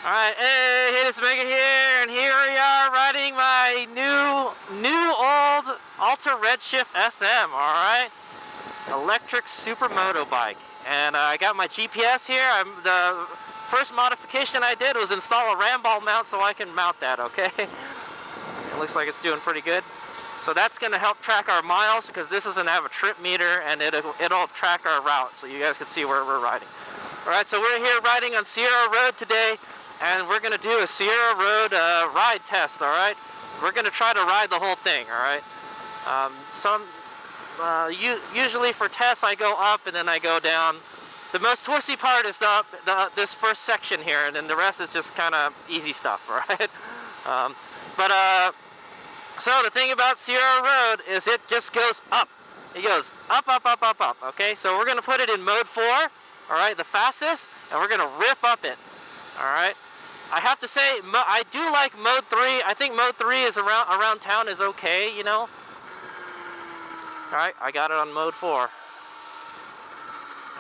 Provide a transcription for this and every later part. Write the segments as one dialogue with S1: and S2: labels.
S1: Alright, hey, HadesOmega here, and here we are riding my new old Alta Redshift SM, alright? Electric supermoto bike. And I got my GPS here. The first modification I did was install a ram ball mount so I can mount that, okay? It looks like it's doing pretty good. So that's going to help track our miles, because this doesn't have a trip meter, and it'll track our route so you guys can see where we're riding. Alright, so we're here riding on Sierra Road today, and we're going to do a Sierra Road ride test, alright? We're going to try to ride the whole thing, alright? Usually for tests I go up and then I go down. The most twisty part is this first section here, and then the rest is just kind of easy stuff, alright? So the thing about Sierra Road is it just goes up. It goes up, up, up, up, up, okay? So we're going to put it in mode 4, alright, the fastest, and we're going to rip up it, alright? I have to say, I do like mode 3. I think mode 3 is around town is okay, you know? Alright, I got it on mode 4. And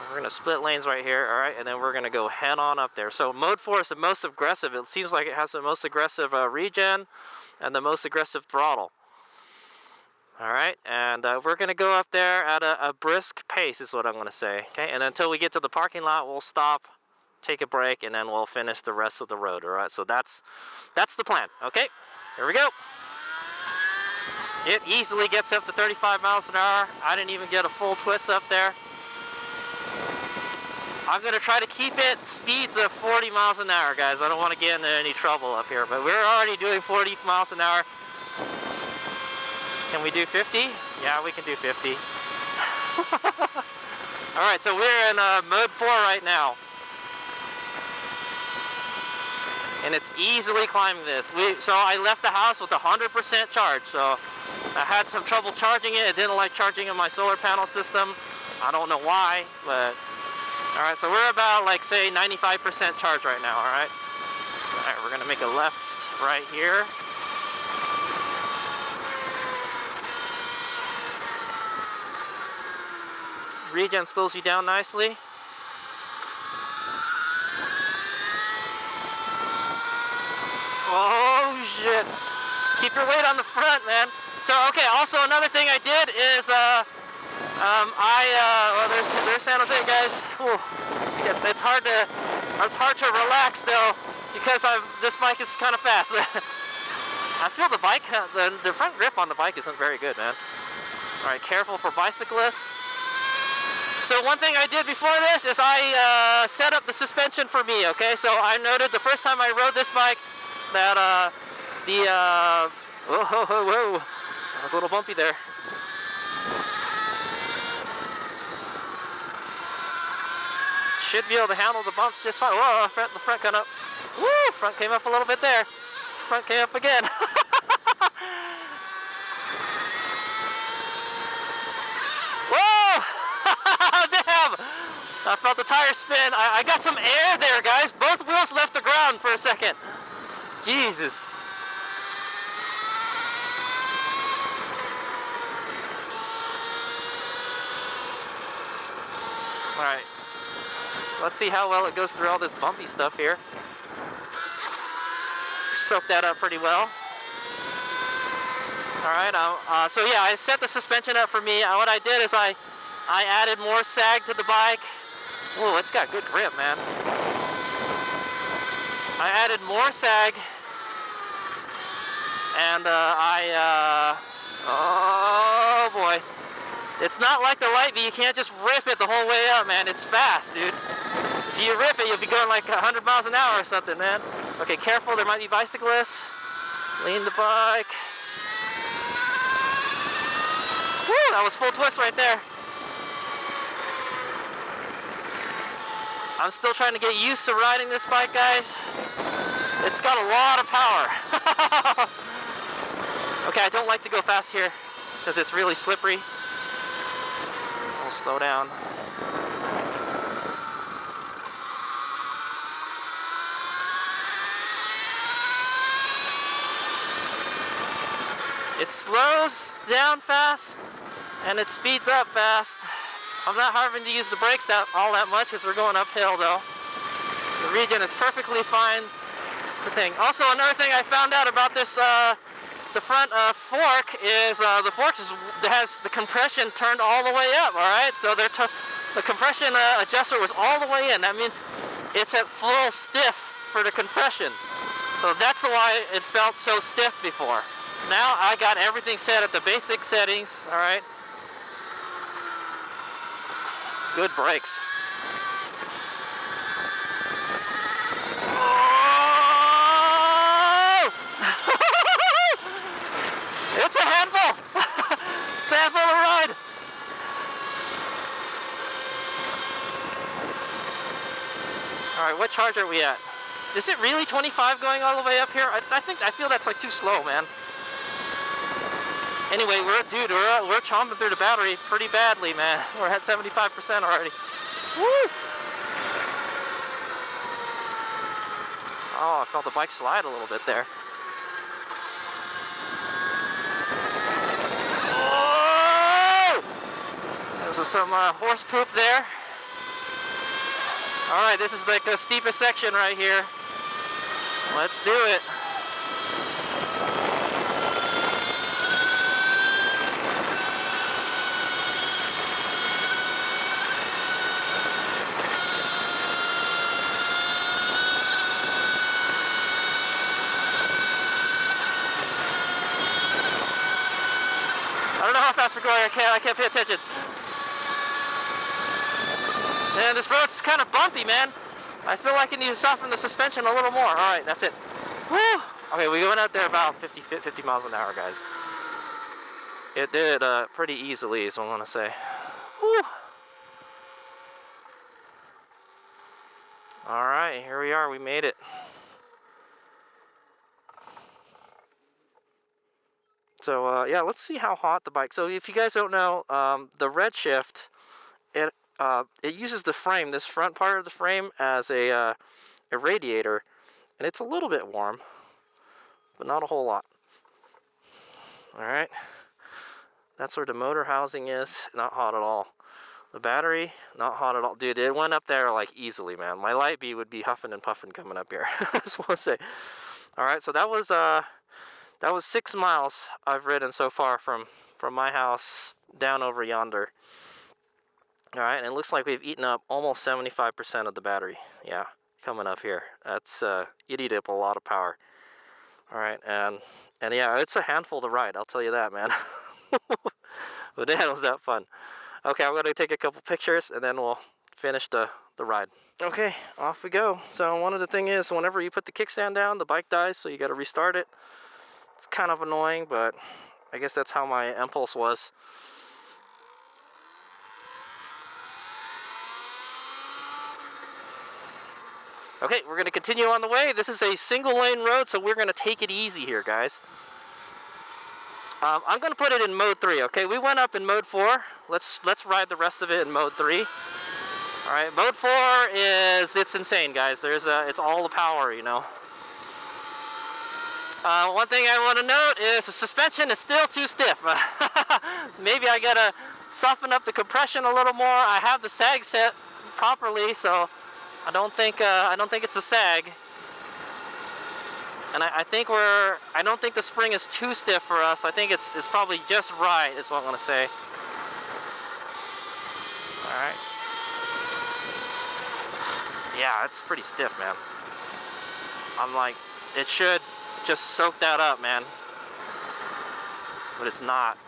S1: we're going to split lanes right here, alright? And then we're going to go head on up there. So mode 4 is the most aggressive. It seems like it has the most aggressive regen and the most aggressive throttle. Alright, and we're going to go up there at a brisk pace is what I'm going to say. Okay, and until we get to the parking lot, we'll stop, take a break, and then we'll finish the rest of the road. Alright, so that's the plan. Okay, here we go. It easily gets up to 35 miles an hour. I didn't even get a full twist up there. I'm going to try to keep it speeds of 40 miles an hour, guys. I don't want to get into any trouble up here, but we're already doing 40 miles an hour. Can we do 50? Yeah, we can do 50. Alright, so we're in mode 4 right now. And it's easily climbing this. So I left the house with 100% charge, so I had some trouble charging it. I didn't like charging in my solar panel system. I don't know why, but alright, so we're about, like, say 95% charge right now, alright? Alright, we're gonna make a left right here. Regen slows you down nicely. Oh shit! Keep your weight on the front, man. So okay. Also, another thing I did is there's San Jose, guys. Ooh, it's hard to relax though, because this bike is kind of fast. I feel the bike, the front grip on the bike isn't very good, man. All right, careful for bicyclists. So one thing I did before this is I set up the suspension for me. Okay, so I noted the first time I rode this bike that whoa, that was a little bumpy there. Should be able to handle the bumps just fine. Whoa, the front got up. Woo, front came up a little bit there. Front came up again. Whoa! Damn! I felt the tire spin. I got some air there, guys. Both wheels left the ground for a second. Jesus. Alright. Let's see how well it goes through all this bumpy stuff here. Soaked that up pretty well. Alright, so yeah, I set the suspension up for me. What I did is I added more sag to the bike. Whoa, it's got good grip, man. I added more sag, and oh boy. It's not like the Light V, you can't just rip it the whole way up, man. It's fast, dude. If you rip it, you'll be going like 100 miles an hour or something, man. Okay, careful, there might be bicyclists. Lean the bike. Woo, that was full twist right there. I'm still trying to get used to riding this bike, guys. It's got a lot of power. Okay, I don't like to go fast here because it's really slippery. We'll slow down. It slows down fast and it speeds up fast. I'm not having to use the brakes all that much because we're going uphill though. The regen is perfectly fine. the thing. Also, another thing I found out about this, the front fork is the fork has the compression turned all the way up. All right, so the compression adjuster was all the way in. That means it's at full stiff for the compression. So that's why it felt so stiff before. Now I got everything set at the basic settings. All right. Good brakes. It's a handful. It's a handful to ride. All right, what charge are we at? Is it really 25 going all the way up here? I feel that's like too slow, man. Anyway, we're chomping through the battery pretty badly, man. We're at 75% already. Woo! Oh, I felt the bike slide a little bit there. There's some horse poop there. All right, this is like the steepest section right here. Let's do it. I don't know how fast we're going. I can't pay attention. Man, this road's kind of bumpy, man. I feel like I need to soften the suspension a little more. All right, that's it. Whew. Okay, we went out there about 50 miles an hour, guys. It did pretty easily, is what I want to say. Whew. All right, here we are. We made it. So, yeah, let's see how hot the bike... So, if you guys don't know, the Redshift, it uses the frame, this front part of the frame, as a radiator, and it's a little bit warm, but not a whole lot. All right, that's where the motor housing is. Not hot at all. The battery, not hot at all. Dude, it went up there like easily, man. My light bee would be huffing and puffing coming up here. I just want to say. All right, so that was 6 miles I've ridden so far from my house down over yonder. All right, and it looks like we've eaten up almost 75% of the battery. Yeah, coming up here. That's it eat up a lot of power. All right, and yeah, it's a handful to ride. I'll tell you that, man. But man, was that fun. Okay, I'm gonna take a couple pictures and then we'll finish the ride. Okay, off we go. So one of the things is, whenever you put the kickstand down, the bike dies, so you got to restart it. It's kind of annoying, but I guess that's how my impulse was. Okay, we're going to continue on the way. This is a single lane road, so we're going to take it easy here, guys. I'm going to put it in mode 3, okay? We went up in mode 4. Let's ride the rest of it in mode 3. All right, mode 4 it's insane, guys. It's all the power, you know. One thing I want to note is the suspension is still too stiff. Maybe I got to soften up the compression a little more. I have the sag set properly, so I don't think it's a sag, and I don't think the spring is too stiff for us. I think it's probably just right, is what I'm gonna say. All right. Yeah, it's pretty stiff, man. I'm like, it should just soak that up, man, but it's not.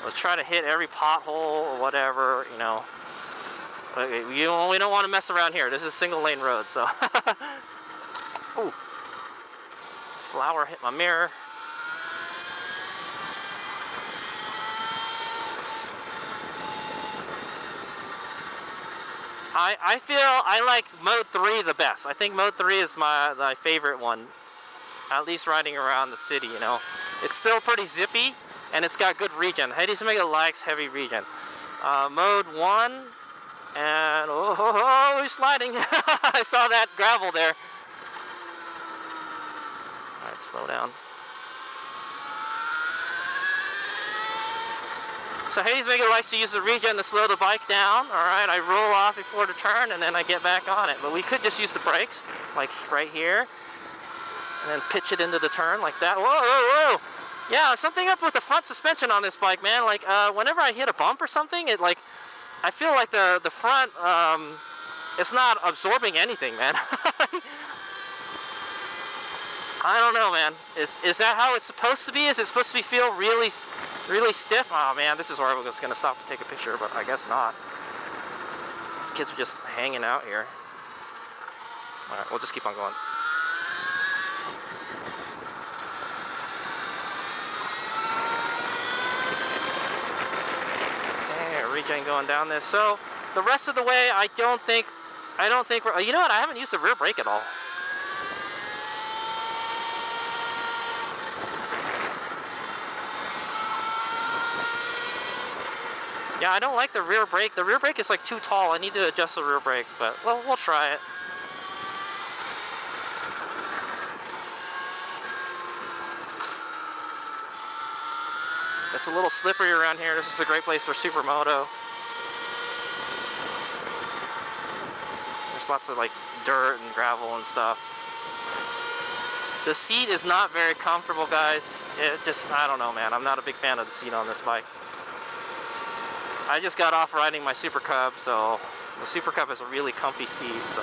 S1: Let's try to hit every pothole or whatever, you know. We don't want to mess around here. This is single lane road, so. Ooh. Flower hit my mirror. I feel I like mode 3 the best. I think mode 3 is my favorite one. At least riding around the city, you know. It's still pretty zippy, and it's got good regen. HadesOmega likes heavy regen. Mode 1. And oh, we're sliding. I saw that gravel there. All right, slow down. So HadesOmega likes to use the regen to slow the bike down. All right, I roll off before the turn and then I get back on it. But we could just use the brakes, like right here. and then pitch it into the turn like that. Whoa, whoa, whoa! Yeah, something up with the front suspension on this bike, man. Like whenever I hit a bump or something, it like I feel like the front it's not absorbing anything, man. I don't know, man. Is that how it's supposed to be? Is it supposed to feel really stiff? Oh man, this is where I was gonna stop and take a picture, but I guess not. These kids are just hanging out here. All right, we'll just keep on going. Regen going down this. So the rest of the way, I don't think we're, you know what? I haven't used the rear brake at all. Yeah, I don't like the rear brake. The rear brake is like too tall. I need to adjust the rear brake, but well, we'll try it. It's a little slippery around here. This is a great place for supermoto. There's lots of like dirt and gravel and stuff. The seat is not very comfortable, guys. It just, I don't know, man. I'm not a big fan of the seat on this bike. I just got off riding my Super Cub, so the Super Cub is a really comfy seat, so.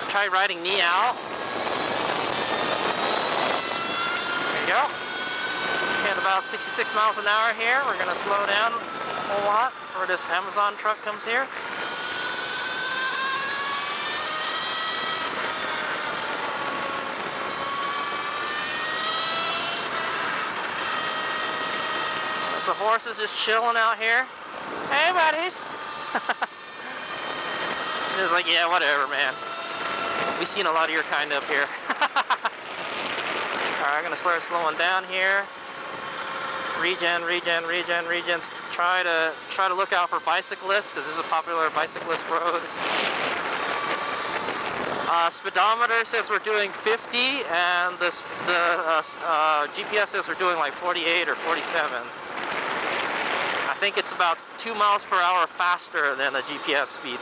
S1: Try riding knee out. There you go. At about 66 miles an hour here. We're going to slow down a whole lot before this Amazon truck comes here. There's the horses just chilling out here. Hey, buddies. It's like, yeah, whatever, man. We've seen a lot of your kind up here. Alright, I'm gonna start slowing down here. Regen. Try to look out for bicyclists, because this is a popular bicyclist road. Speedometer says we're doing 50, and the GPS says we're doing like 48 or 47. I think it's about 2 miles per hour faster than the GPS speed.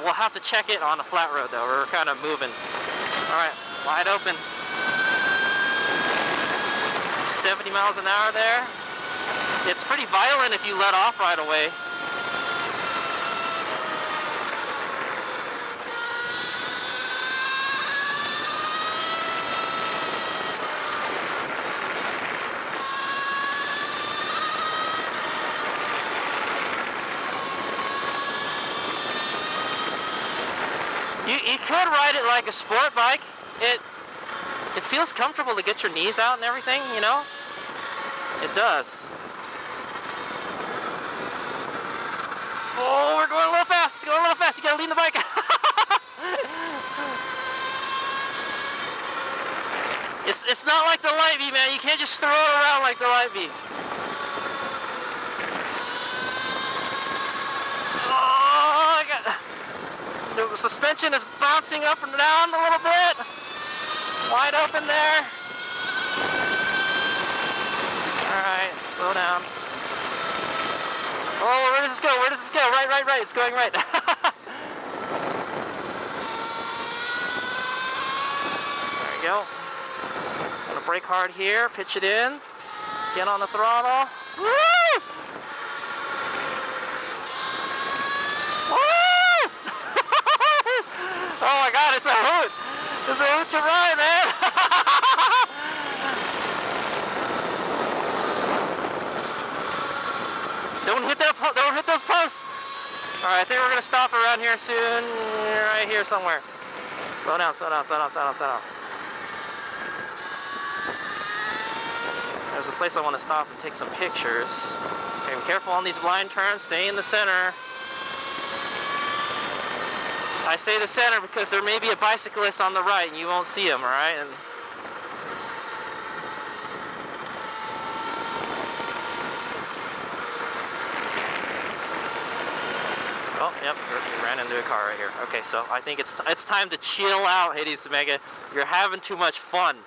S1: We'll have to check it on a flat road though. We're kind of moving. Alright, wide open. 70 miles an hour there. It's pretty violent if you let off right away. You could ride it like a sport bike. It feels comfortable to get your knees out and everything, you know? It does. Oh, we're going a little fast. It's going a little fast. You gotta lean the bike. It's not like the Light V, man. You can't just throw it around like the Light V. Oh, I got... The suspension is bouncing up and down a little bit. Wide open there. Alright, slow down. Oh, where does this go? Where does this go? Right. It's going right. There you go. Gonna brake hard here, pitch it in. Get on the throttle. Woo! Oh my God, it's a hoot! It's a hoot to ride, man! Don't hit those posts! Alright, I think we're gonna stop around here soon. Right here somewhere. Slow down. There's a place I want to stop and take some pictures. Okay, be careful on these blind turns, stay in the center. I say the center because there may be a bicyclist on the right and you won't see him, alright? And oh, yep, we ran into a car right here. Okay, so I think it's time to chill out, HadesOmega. You're having too much fun.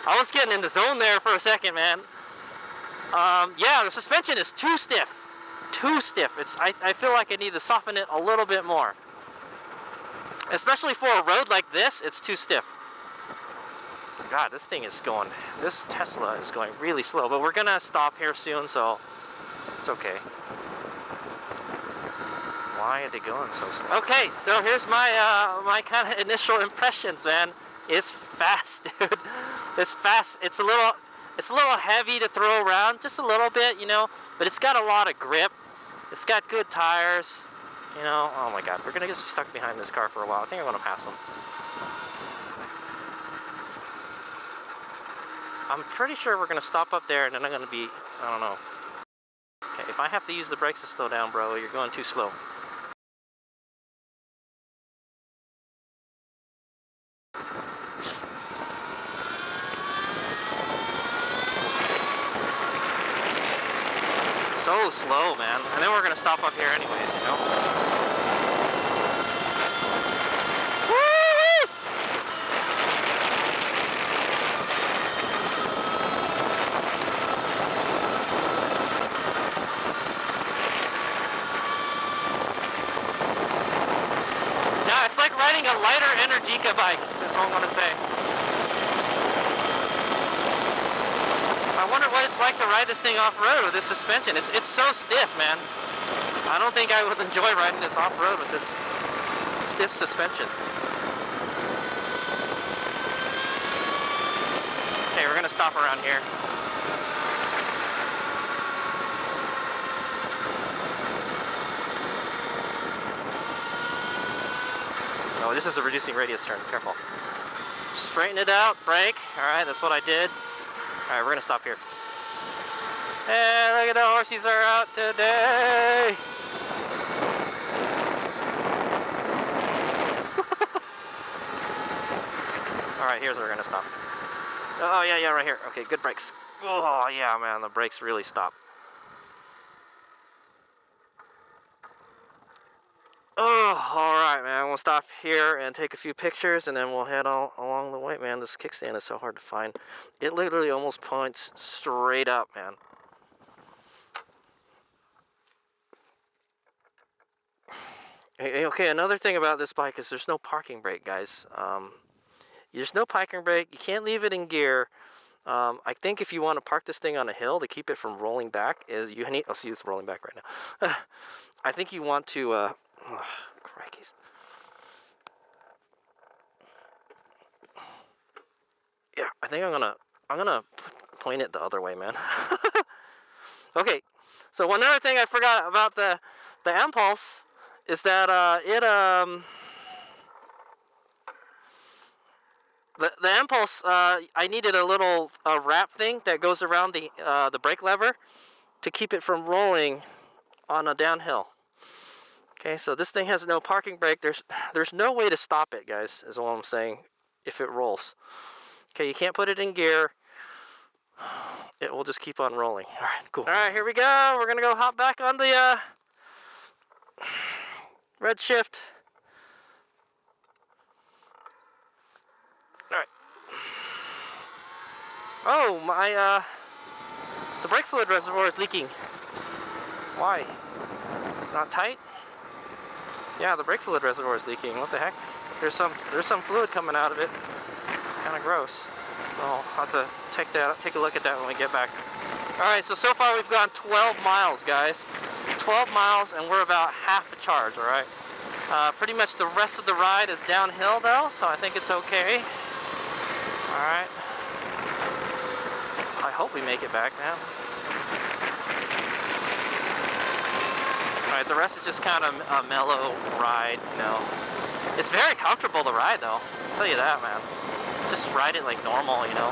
S1: I was getting in the zone there for a second, man. Yeah, the suspension is too stiff. too stiff. I feel like I need to soften it a little bit more. Especially for a road like this, it's too stiff. God, this Tesla is going really slow, but we're gonna stop here soon, so it's okay. Why are they going so slow? Okay, so here's my my kind of initial impressions, man. It's fast, dude. It's fast. It's a little heavy to throw around, just a little bit, you know, but it's got a lot of grip. It's got good tires, you know. Oh my God, we're gonna get stuck behind this car for a while. I think I'm gonna pass them. I'm pretty sure we're gonna stop up there, and then I'm gonna be, I don't know. Okay, if I have to use the brakes to slow down, bro, you're going too slow. So slow, man. And then we're gonna stop up here anyways, you know? It's like riding a lighter Energica bike, that's all I'm gonna say. I wonder what it's like to ride this thing off-road with this suspension. It's so stiff, man. I don't think I would enjoy riding this off-road with this stiff suspension. Okay, we're gonna stop around here. Oh, this is a reducing radius turn. Careful. Straighten it out. Brake. Alright, that's what I did. Alright, we're going to stop here. Hey, look at the horsies are out today. Alright, here's where we're going to stop. Oh, yeah, right here. Okay, good brakes. Oh, yeah, man, the brakes really stop. Oh, alright, man. We'll stop here and take a few pictures, and then we'll head all along the way, man. This kickstand is so hard to find. It literally almost points straight up, man. Okay, another thing about this bike is there's no parking brake, guys. There's no parking brake. You can't leave it in gear. I think if you want to park this thing on a hill to keep it from rolling back, I'll see it's rolling back right now. I think you want to, crikeys. Yeah, I think I'm gonna point it the other way, man. Okay, so one other thing I forgot about the Impulse is that the Impulse, I needed a little wrap thing that goes around the brake lever to keep it from rolling on a downhill. Okay, so this thing has no parking brake. There's no way to stop it, guys, is all I'm saying, if it rolls. Okay, you can't put it in gear. It will just keep on rolling. All right, cool. All right, here we go. We're going to go hop back on the Redshift. All right. Oh, my, the brake fluid reservoir is leaking. Why? Not tight? Yeah, the brake fluid reservoir is leaking. What the heck? There's some fluid coming out of it. It's kind of gross. So I'll have to take a look at that when we get back. Alright, so far we've gone 12 miles, guys. 12 miles, and we're about half a charge, alright? Pretty much the rest of the ride is downhill, though, so I think it's okay. Alright. I hope we make it back, man. Alright, the rest is just kind of a mellow ride, you know. It's very comfortable to ride, though. I'll tell you that, man. Just ride it like normal, you know.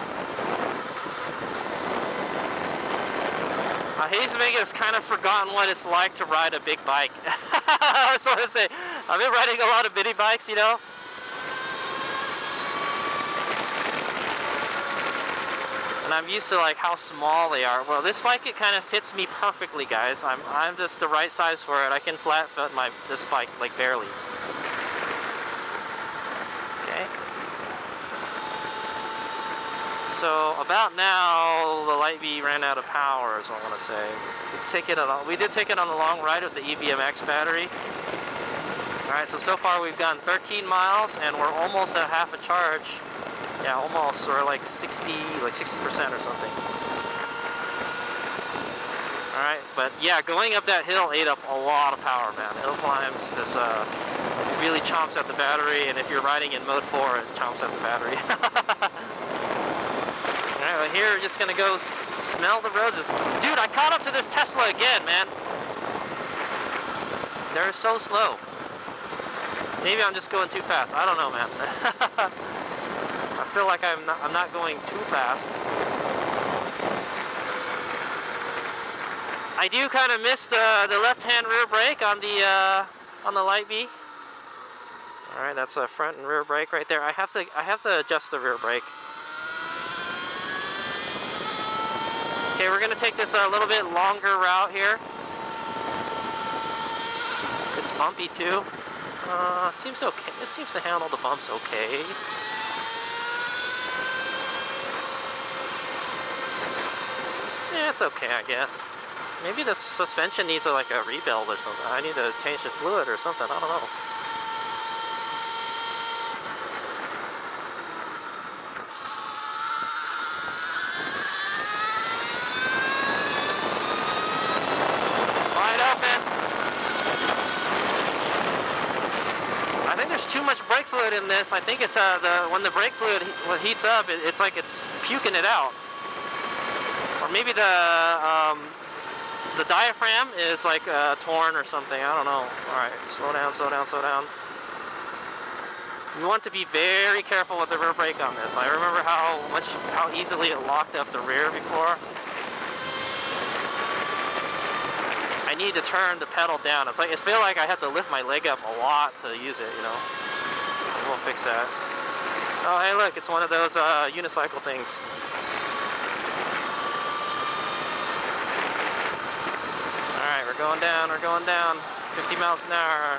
S1: HadesOmega has kind of forgotten what it's like to ride a big bike. I just want to say, I've been riding a lot of mini bikes, you know. And I'm used to like how small they are. Well, this bike, it kind of fits me perfectly, guys. I'm just the right size for it. I can flat foot this bike like barely. Okay. So about now, the Light Bee ran out of power, is what I want to say. We did take it on a long ride with the EBMX battery. Alright, so far we've gone 13 miles, and we're almost at half a charge. Yeah, almost. We're like 60% or something. Alright, but yeah, going up that hill ate up a lot of power, man. Hill climbs, this, it really chomps at the battery, and if you're riding in mode 4, it chomps at the battery. Alright, well here we're just gonna go smell the roses. Dude, I caught up to this Tesla again, man. They're so slow. Maybe I'm just going too fast. I don't know, man. I feel like I'm not going too fast. I do kind of miss the left-hand rear brake on the Light Bee. All right, that's a front and rear brake right there. I have to adjust the rear brake. Okay, we're gonna take this a little bit longer route here. It's bumpy too. It seems okay. It seems to handle the bumps okay. Yeah, it's okay, I guess. Maybe the suspension needs like a rebuild or something. I need to change the fluid or something. I don't know. Wide open. I think there's too much brake fluid in this. I think it's when the brake fluid heats up, it's like it's puking it out. Or maybe the diaphragm is like torn or something. I don't know. Alright, slow down, slow down, slow down. You want to be very careful with the rear brake on this. I remember how easily it locked up the rear before. I need to turn the pedal down. It's like, I feel like I have to lift my leg up a lot to use it, you know. We'll fix that. Oh, hey look, it's one of those unicycle things. Alright, we're going down, 50 miles an hour.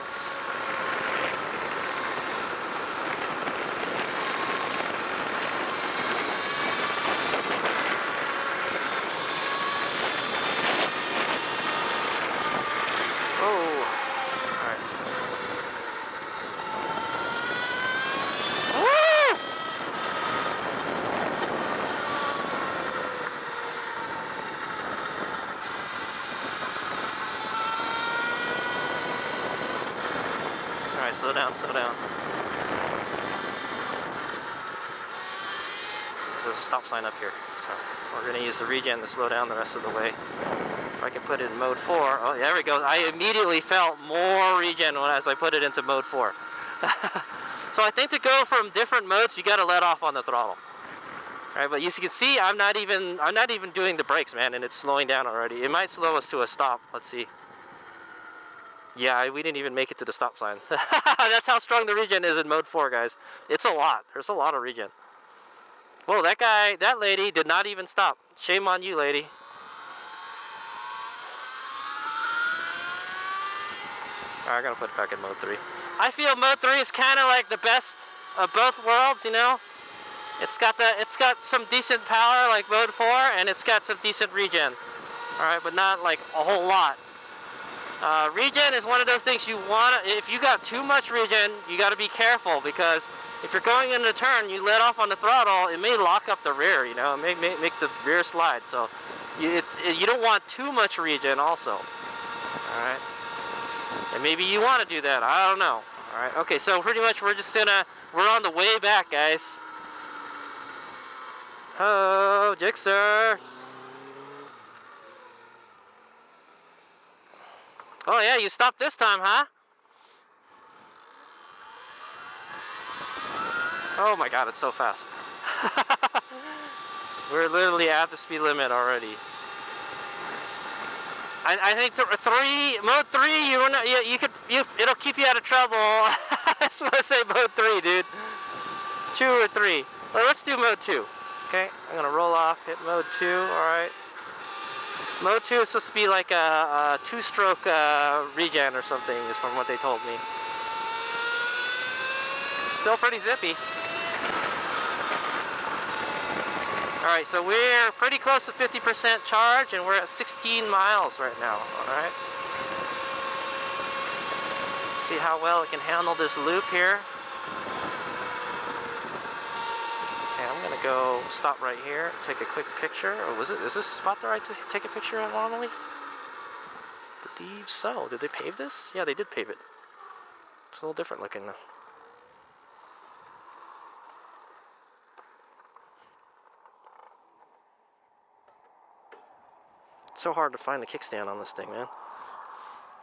S1: Slow down, slow down. There's a stop sign up here, so we're going to use the regen to slow down the rest of the way. If I can put it in mode 4, oh, there we go. I immediately felt more regen as I put it into mode 4. So I think to go from different modes, you got to let off on the throttle. All right, but as you can see, I'm not even doing the brakes, man, and it's slowing down already. It might slow us to a stop. Let's see. Yeah, we didn't even make it to the stop sign. That's how strong the regen is in mode 4, guys. It's a lot. There's a lot of regen. Whoa, that lady did not even stop. Shame on you, lady. Alright, I'm gonna put it back in mode 3. I feel mode 3 is kind of like the best of both worlds, you know? It's got some decent power like mode 4, and it's got some decent regen. Alright, but not like a whole lot. Regen is one of those things you want to, if you got too much regen, you got to be careful, because if you're going in a turn, you let off on the throttle, it may lock up the rear, you know, it may make the rear slide, so you don't want too much regen also. Alright, and maybe you want to do that, I don't know. Alright, okay, so pretty much we're on the way back, guys. Oh, Jixer. Oh yeah, you stopped this time, huh? Oh my god, it's so fast. We're literally at the speed limit already. I think mode 3, it'll keep you out of trouble. I just want to say mode 3, dude. 2 or 3. Well, let's do mode 2. Okay, I'm gonna roll off, hit mode 2, alright. Mode 2 is supposed to be like a 2-stroke regen or something, is from what they told me. Still pretty zippy. Alright, so we're pretty close to 50% charge, and we're at 16 miles right now. Alright. See how well it can handle this loop here. Okay, I'm gonna go stop right here, take a quick picture. Or is this a spot that I take a picture of normally? I believe so. Did they pave this? Yeah, they did pave it. It's a little different looking though. It's so hard to find the kickstand on this thing, man.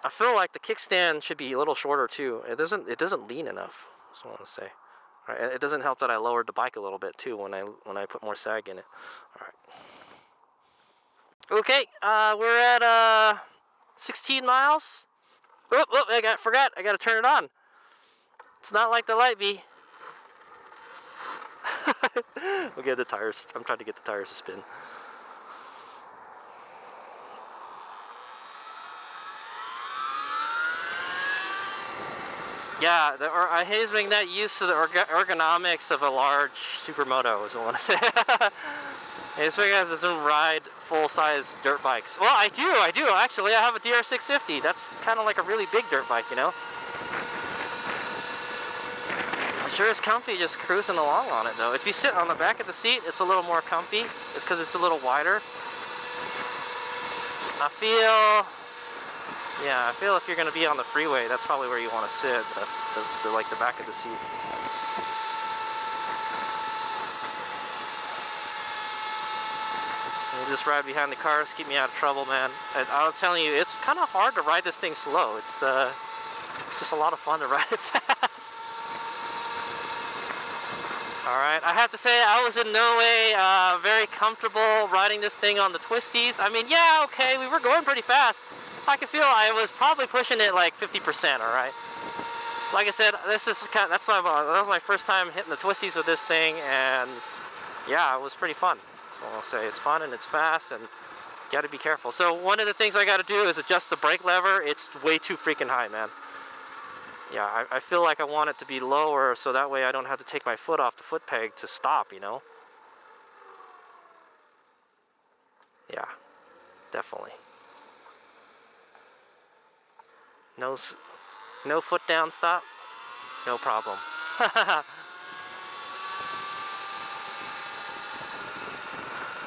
S1: I feel like the kickstand should be a little shorter too. It doesn't lean enough. That's what I want to say. All right, it doesn't help that I lowered the bike a little bit too when I put more sag in it. All right. Okay, we're at 16 miles. Oh, I forgot. I got to turn it on. It's not like the light bee. We'll get the tires. I'm trying to get the tires to spin. Yeah, HadesOmega that used to the ergonomics of a large supermoto is what I want to say. HadesOmega doesn't ride full-size dirt bikes. Well, I do. Actually, I have a DR650. That's kind of like a really big dirt bike, you know? It sure is comfy just cruising along on it, though. If you sit on the back of the seat, it's a little more comfy. It's because it's a little wider. I feel if you're going to be on the freeway, that's probably where you want to sit, like the back of the seat. You just ride behind the cars, keep me out of trouble, man. I'm telling you, it's kind of hard to ride this thing slow. It's just a lot of fun to ride it fast. Alright, I have to say I was in no way very comfortable riding this thing on the twisties. I mean, yeah, okay, we were going pretty fast. I could feel I was probably pushing it like 50%, alright? Like I said, that was my first time hitting the twisties with this thing, and yeah, it was pretty fun. So I'll say it's fun and it's fast, and you gotta be careful. So one of the things I gotta do is adjust the brake lever. It's way too freaking high, man. Yeah, I feel like I want it to be lower so that way I don't have to take my foot off the foot peg to stop, you know? Yeah, definitely. No foot down stop? No problem.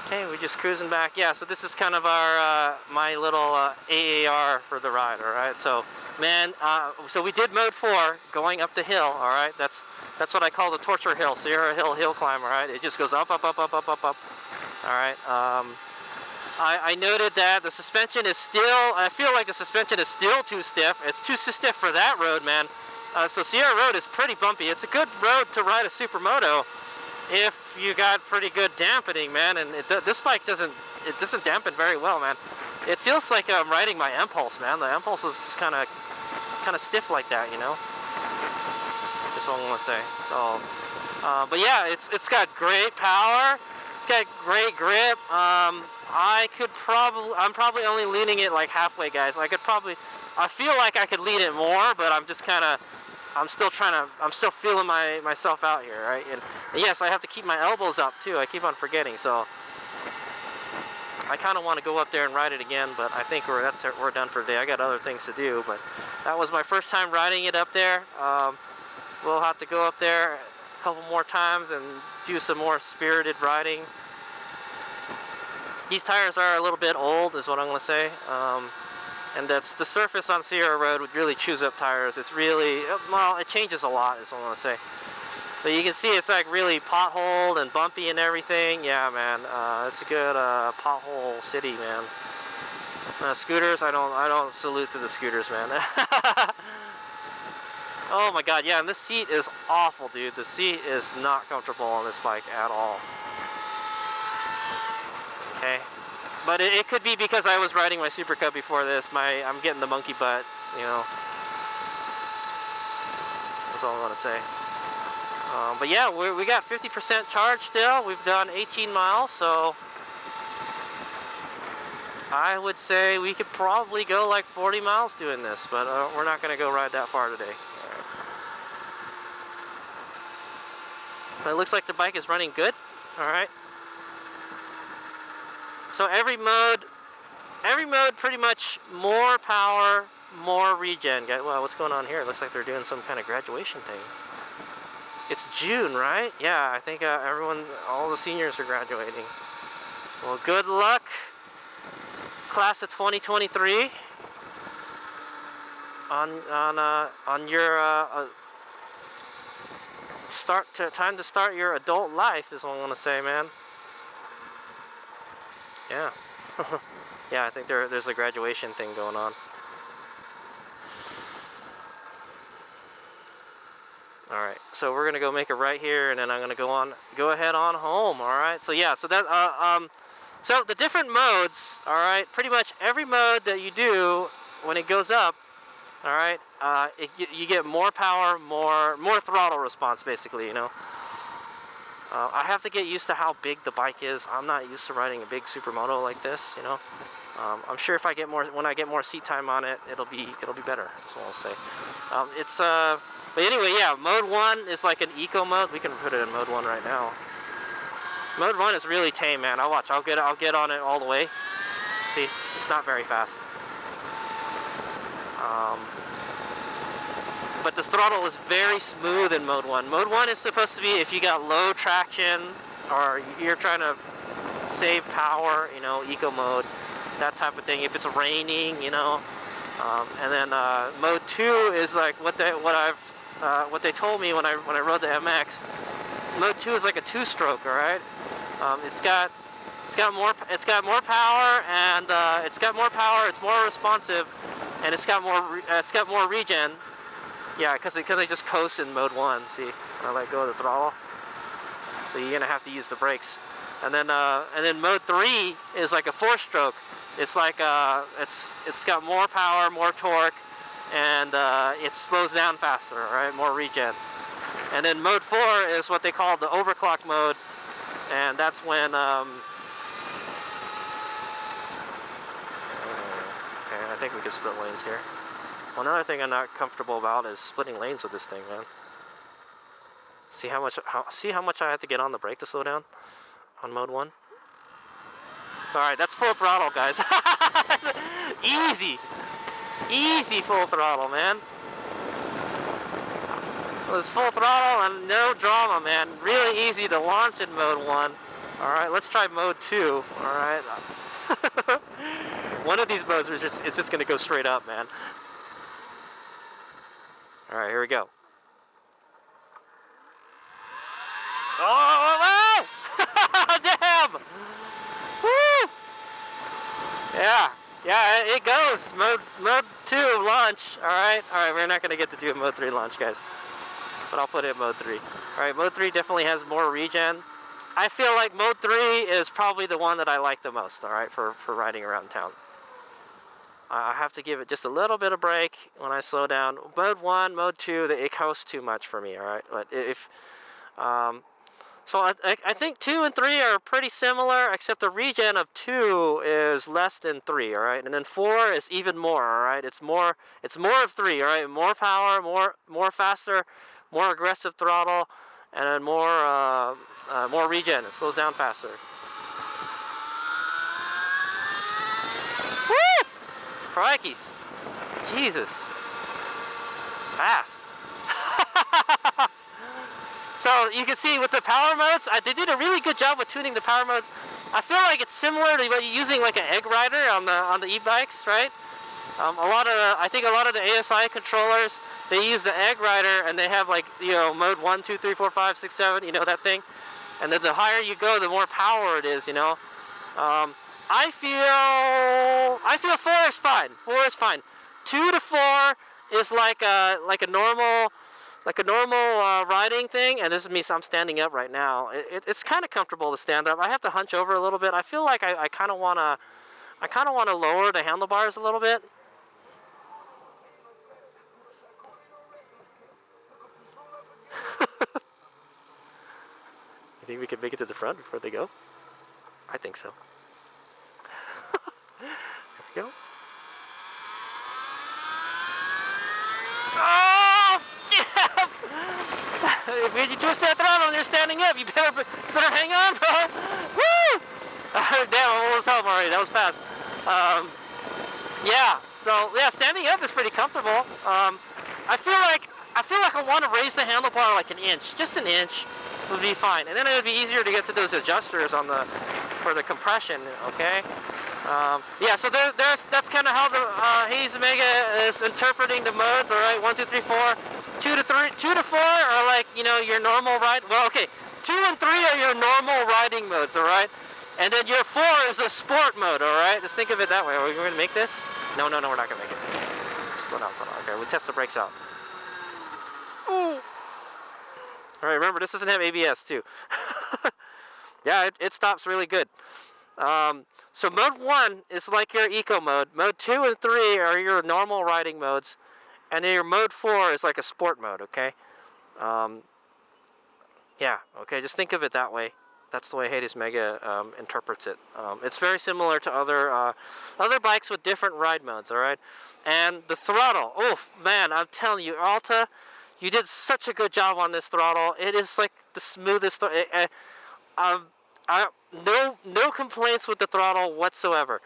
S1: Okay, we're just cruising back. Yeah, so this is kind of our my little AAR for the ride, all right? So, man, so we did mode 4 going up the hill, all right? That's what I call the torture hill, Sierra Hill climb, all right? It just goes up, up, up, up, up, up, up. All right. I noted that the suspension is still, I feel like the suspension is still too stiff. It's too stiff for that road, man. So Sierra Road is pretty bumpy. It's a good road to ride a supermoto if you got pretty good dampening, man. And this bike doesn't dampen very well, man. It feels like I'm riding my Impulse, man. The Impulse is kind of stiff like that, you know. That's what I want to say. So, but yeah, it's got great power. It's got great grip. I'm probably only leaning it like halfway, guys. I feel like I could lean it more, but I'm still feeling myself out here, right? And yes, I have to keep my elbows up too. I keep on forgetting, so I kind of want to go up there and ride it again, but I think we're done for today. I got other things to do, but that was my first time riding it up there. We'll have to go up there a couple more times and do some more spirited riding. These tires are a little bit old, is what I'm going to say. And that's the surface on Sierra Road would really chews up tires. It's really, well, it changes a lot, is what I'm going to say. But you can see it's like really potholed and bumpy and everything. Yeah, man, it's a good pothole city, man. Scooters, I don't salute to the scooters, man. Oh my God, yeah, and this seat is awful, dude. The seat is not comfortable on this bike at all. Okay, but it could be because I was riding my Super Cub before this. I'm getting the monkey butt, you know. That's all I want to say. But yeah, we got 50% charge still. We've done 18 miles, so I would say we could probably go like 40 miles doing this, but we're not going to go ride that far today. Right. But it looks like the bike is running good. All right. So every mode pretty much more power, more regen. Well, what's going on here? It looks like they're doing some kind of graduation thing. It's June, right? Yeah, I think all the seniors are graduating. Well, good luck, class of 2023, on your time to start your adult life is what I want to say, man. Yeah. Yeah, I think there's a graduation thing going on. All right, so we're gonna go make a right here, and then I'm gonna go ahead on home. All right, so yeah, so that so the different modes. All right, pretty much every mode that you do when it goes up, all right, you get more power, more throttle response, basically. You know, I have to get used to how big the bike is. I'm not used to riding a big supermoto like this. You know, I'm sure if when I get more seat time on it, it'll be better. That's what I'll say. But anyway, yeah, mode 1 is like an eco mode. We can put it in mode 1 right now. Mode 1 is really tame, man. I'll get on it all the way. See, it's not very fast. But this throttle is very smooth in mode 1. Mode 1 is supposed to be if you got low traction or you're trying to save power, you know, eco mode, that type of thing. If it's raining, you know. And then mode 2 is like what they told me when I rode the MX. Mode 2 is like a 2-stroke, all right. It's got more power, and it's more responsive, and it's got more regen. Yeah, because they just coast in mode 1. See, when I let go of the throttle, so you're gonna have to use the brakes. And then mode 3 is like a 4-stroke. It's like it's got more power, more torque, and it slows down faster, right? More regen. And then mode 4 is what they call the overclock mode, and that's when okay, I think we can split lanes here. Well, another thing I'm not comfortable about is splitting lanes with this thing, man. See how much I have to get on the brake to slow down on mode 1. All right, that's full throttle, guys. Easy full throttle, man. It was full throttle and no drama, man. Really easy to launch in mode 1. All right, let's try mode 2. All right. One of these modes it's just gonna go straight up, man. All right, here we go. Oh, damn! Woo! Yeah, it goes. Mode 2 launch. All right, we're not gonna get to do a mode 3 launch, guys, but I'll put it in mode 3. All right, mode 3 definitely has more regen. I feel like mode 3 is probably the one that I like the most. All right, for riding around town. I have to give it just a little bit of brake when I slow down. Mode 1, mode 2, it coasts too much for me. All right, but if so I think 2 and 3 are pretty similar, except the regen of 2 is less than 3, all right? And then 4 is even more, all right? It's more of 3, all right? More power, more faster, more aggressive throttle, and then more regen. It slows down faster. Woo! Crikeys. Jesus. It's fast. So you can see with the power modes, they did a really good job with tuning the power modes. I feel like it's similar to what you're using like an egg rider on the e-bikes, right? I think a lot of the ASI controllers, they use the egg rider, and they have like, you know, mode 1, 2, 3, 4, 5, 6, 7, you know, that thing. And then the higher you go, the more power it is, you know. I feel 4 is fine. 4 is fine. 2 to 4 is like a normal riding thing, and this is me. So I'm standing up right now. It's kind of comfortable to stand up. I have to hunch over a little bit. I feel like I kind of wanna lower the handlebars a little bit. You think we can make it to the front before they go? I think so. There we go. Oh, yeah! If you twist that throttle and you're standing up, you better hang on, bro. Woo! Damn, I'm almost home already. That was fast. Yeah. So yeah, standing up is pretty comfortable. I feel like I want to raise the handlebar like an inch, just an inch would be fine, and then it would be easier to get to those adjusters on the for the compression. Okay. Yeah, so that's kind of how the HadesOmega is interpreting the modes. All right, 1, 2, 3, 4, 2 to 4 are like, you know, your normal ride. Well, okay, 2 and 3 are your normal riding modes. All right, and then your 4 is a sport mode. All right, just think of it that way. Are we going to make this? No, we're not going to make it. Slow down. Okay, we'll test the brakes out. Ooh. All right, remember this doesn't have ABS too. Yeah, it stops really good. So mode 1 is like your eco mode. Mode 2 and 3 are your normal riding modes. And then your mode 4 is like a sport mode, okay? Yeah, okay, just think of it that way. That's the way HadesOmega interprets it. It's very similar to other bikes with different ride modes, alright? And the throttle, oh man, I'm telling you, Alta, you did such a good job on this throttle. It is like the smoothest. No complaints with the throttle whatsoever.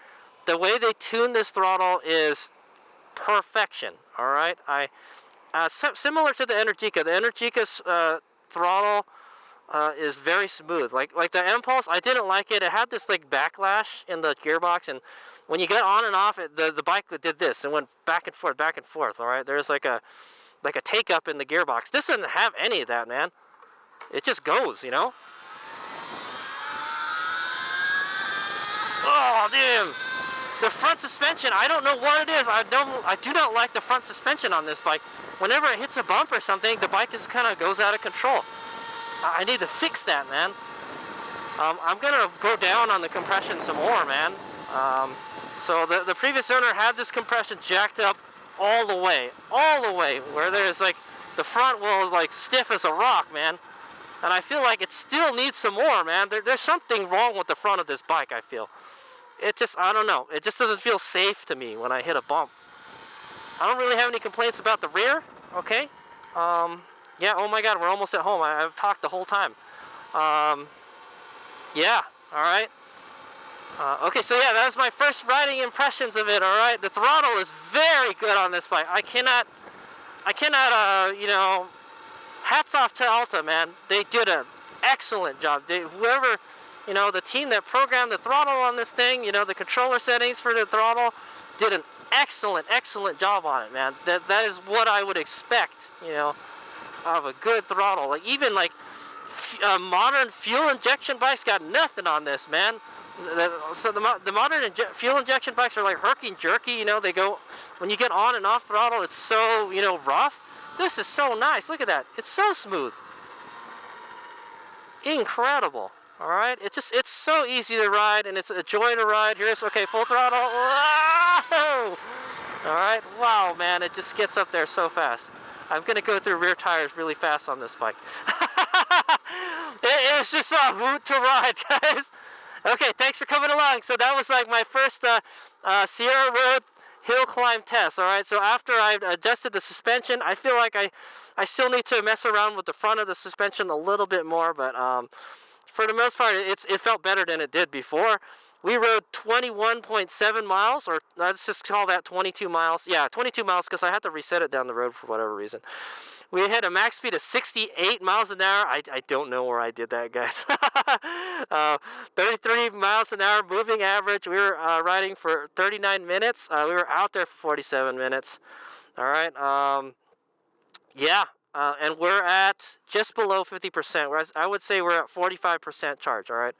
S1: The way they tune this throttle is perfection. All right, similar to the Energica. The Energica's throttle is very smooth. Like the Impulse, I didn't like it. It had this like backlash in the gearbox, and when you get on and off, the bike did this and went back and forth, back and forth. All right, there's like a take up in the gearbox. This doesn't have any of that, man. It just goes, you know. Oh, damn. The front suspension, I don't know what it is. I do not like the front suspension on this bike. Whenever it hits a bump or something, the bike just kind of goes out of control. I need to fix that, man. I'm going to go down on the compression some more, man. So the previous owner had this compression jacked up all the way, where there's like, the front wheel is like stiff as a rock, man. And I feel like it still needs some more, man. There's something wrong with the front of this bike, I feel. It just, I don't know. It just doesn't feel safe to me when I hit a bump. I don't really have any complaints about the rear, okay? Yeah, oh my God, we're almost at home. I've talked the whole time. Yeah, all right. Okay, so yeah, that was my first riding impressions of it, all right? The throttle is very good on this bike. I cannot, you know, hats off to Alta, man. They did an excellent job. Whoever, you know, the team that programmed the throttle on this thing, you know, the controller settings for the throttle, did an excellent job on it, man. That is what I would expect, you know, of a good throttle. Like, even like modern fuel injection bikes got nothing on this, man. So the modern fuel injection bikes are like herky and jerky, you know, they go, when you get on and off throttle, it's so, you know, rough. This is so nice. Look at that. It's so smooth. Incredible. All right. It's so easy to ride, and it's a joy to ride. Here's, okay, full throttle. Whoa! All right. Wow, man. It just gets up there so fast. I'm going to go through rear tires really fast on this bike. It's just a hoot to ride, guys. Okay, thanks for coming along. So that was like my first Sierra Road hill climb test, all right? So after I adjusted the suspension, I feel like I still need to mess around with the front of the suspension a little bit more, but for the most part, it felt better than it did before. We rode 21.7 miles, or let's just call that 22 miles. Yeah, 22 miles, because I had to reset it down the road for whatever reason. We had a max speed of 68 miles an hour. I don't know where I did that, guys. 33 miles an hour moving average. We were riding for 39 minutes. We were out there for 47 minutes. All right. Yeah. And we're at just below 50%. Whereas I would say we're at 45% charge. All right.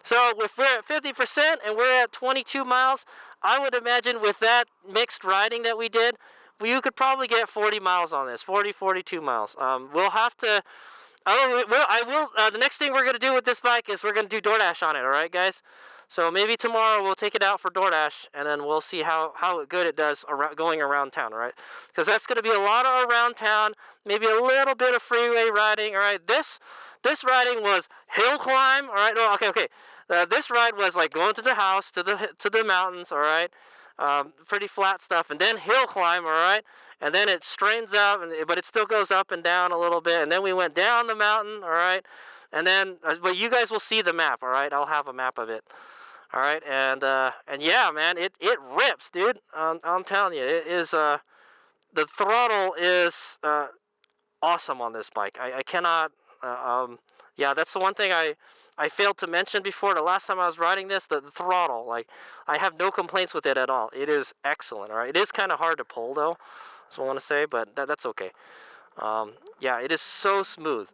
S1: So if we're at 50% and we're at 22 miles, I would imagine with that mixed riding that we did, you could probably get 40 miles on this, 42 miles. We'll have to, the next thing we're going to do with this bike is we're going to do DoorDash on it, all right, guys? So maybe tomorrow we'll take it out for DoorDash, and then we'll see how good it does going around town, all right? Because that's going to be a lot of around town, maybe a little bit of freeway riding, all right? This riding was hill climb, all right? No, okay. This ride was like going to the house, to the mountains, all right? pretty flat stuff, and then hill climb, all right, and then it strains out, but it still goes up and down a little bit, and then we went down the mountain, all right, and then, but you guys will see the map, all right, I'll have a map of it, all right, and yeah, man, it rips, dude, I'm telling you, it is, the throttle is awesome on this bike. I cannot, yeah, that's the one thing I failed to mention before. The last time I was riding this, the throttle, like, I have no complaints with it at all. It is excellent, all right? It is kind of hard to pull, though, so I want to say, but that's okay. Yeah, it is so smooth.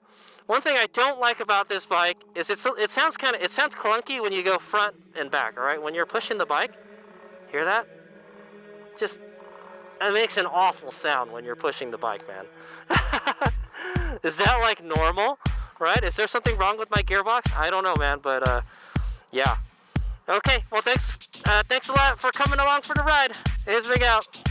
S1: One thing I don't like about this bike is it sounds clunky when you go front and back, all right? When you're pushing the bike, hear that? Just, it makes an awful sound when you're pushing the bike, man. Is that like normal? Right? Is there something wrong with my gearbox? I don't know, man, but yeah. Okay, well, thanks a lot for coming along for the ride. HadesOmega out.